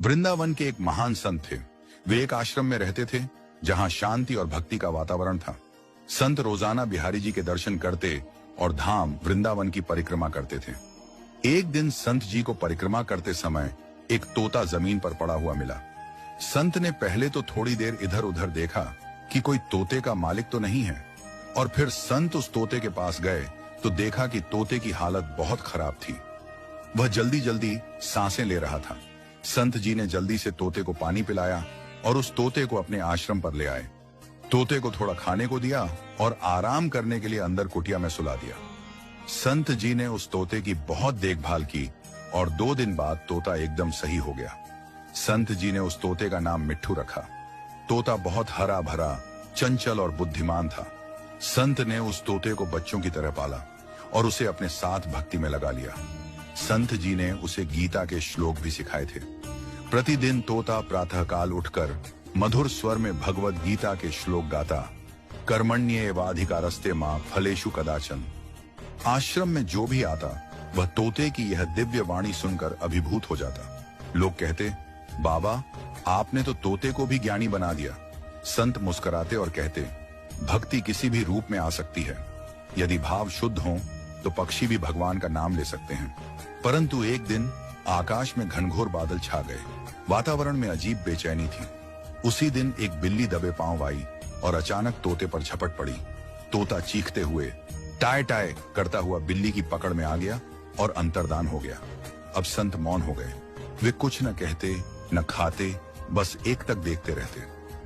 वृंदावन के एक महान संत थे। वे एक आश्रम में रहते थे जहां शांति और भक्ति का वातावरण था। संत रोजाना बिहारी जी के दर्शन करते और धाम वृंदावन की परिक्रमा करते थे। एक दिन संत जी को परिक्रमा करते समय एक तोता जमीन पर पड़ा हुआ मिला। संत ने पहले तो थोड़ी देर इधर उधर देखा कि कोई तोते का मालिक तो नहीं है, और फिर संत उस तोते के पास गए तो देखा कि तोते की हालत बहुत खराब थी। वह जल्दी जल्दी सांसें ले रहा था। संत जी ने जल्दी से तोते को पानी पिलाया और उस तोते को अपने आश्रम पर ले आए। तोते को थोड़ा खाने को दिया और आराम करने के लिए अंदर कुटिया में सुला दिया। संत जी ने उस तोते की बहुत देखभाल की और 2 दिन बाद तोता एकदम सही हो गया। संत जी ने उस तोते का नाम मिट्ठू रखा। तोता बहुत हरा भरा, चंचल और बुद्धिमान था। संत ने उस तोते को बच्चों की तरह पाला और उसे अपने साथ भक्ति में लगा लिया। संत जी ने उसे गीता के श्लोक भी सिखाए थे। प्रतिदिन तोता प्रातःकाल उठकर मधुर स्वर में भगवत गीता के श्लोक गाता। कर्मण्येवाधिकारस्ते मां फलेषु कदाचन। आश्रम में जो भी आता वह तोते की यह दिव्य वाणी सुनकर अभिभूत हो जाता। लोग कहते, बाबा आपने तो तोते को भी ज्ञानी बना दिया। संत मुस्कुराते और कहते, भक्ति किसी भी रूप में आ सकती है। यदि भाव शुद्ध हो तो पक्षी भी भगवान का नाम ले सकते हैं। परंतु एक दिन आकाश में घनघोर बादल छा गए। वातावरण में अजीब बेचैनी थी। उसी दिन एक बिल्ली दबे पांव आई और अचानक तोते पर झपट पड़ी। तोता चीखते हुए टाय टाय करता हुआ बिल्ली की पकड़ में आ गया और अंतर्धान हो गया। अब संत मौन हो गए। वे कुछ न कहते न खाते, बस एक तक देखते रहते।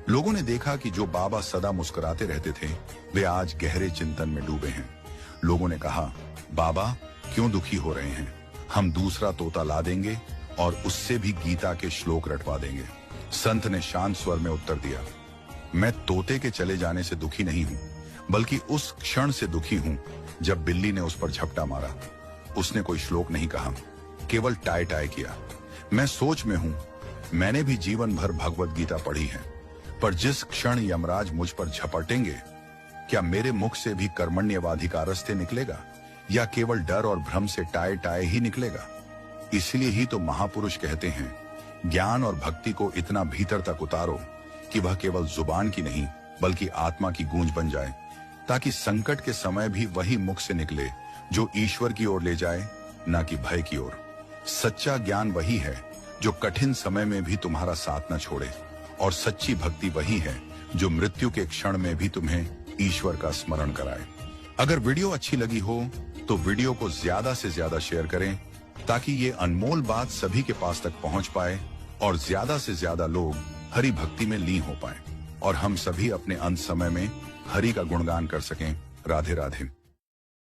लोगों ने देखा कि जो बाबा सदा मुस्कुराते रहते थे वे आज गहरे चिंतन में डूबे हैं। लोगों ने कहा, बाबा क्यों दुखी हो रहे हैं? हम दूसरा तोता ला देंगे और उससे भी गीता के श्लोक रटवा देंगे। संत ने शांत स्वर में उत्तर दिया, मैं तोते के चले जाने से दुखी नहीं हूं, बल्कि उस क्षण से दुखी हूं जब बिल्ली ने उस पर झपटा मारा। उसने कोई श्लोक नहीं कहा, केवल टाय टाय किया। मैं सोच में हूं, मैंने भी जीवन भर भगवत गीता पढ़ी है, पर जिस क्षण यमराज मुझ पर झपटेंगे, क्या मेरे मुख से भी कर्मण्येवाधिकारस्ते निकलेगा या केवल डर और भ्रम से टाय टाय ही निकलेगा? इसलिए ही तो महापुरुष कहते हैं, ज्ञान और भक्ति को इतना भीतर तक उतारो कि वह केवल जुबान की नहीं बल्कि आत्मा की गूंज बन जाए, ताकि संकट के समय भी वही मुख से निकले जो ईश्वर की ओर ले जाए, न कि भय की ओर। सच्चा ज्ञान वही है जो कठिन समय में भी तुम्हारा साथ न छोड़े, और सच्ची भक्ति वही है जो मृत्यु के क्षण में भी तुम्हें ईश्वर का स्मरण कराए। अगर वीडियो अच्छी लगी हो तो वीडियो को ज्यादा से ज्यादा शेयर करें, ताकि ये अनमोल बात सभी के पास तक पहुंच पाए और ज्यादा से ज्यादा लोग हरि भक्ति में लीन हो पाए और हम सभी अपने अंत समय में हरि का गुणगान कर सकें। राधे राधे।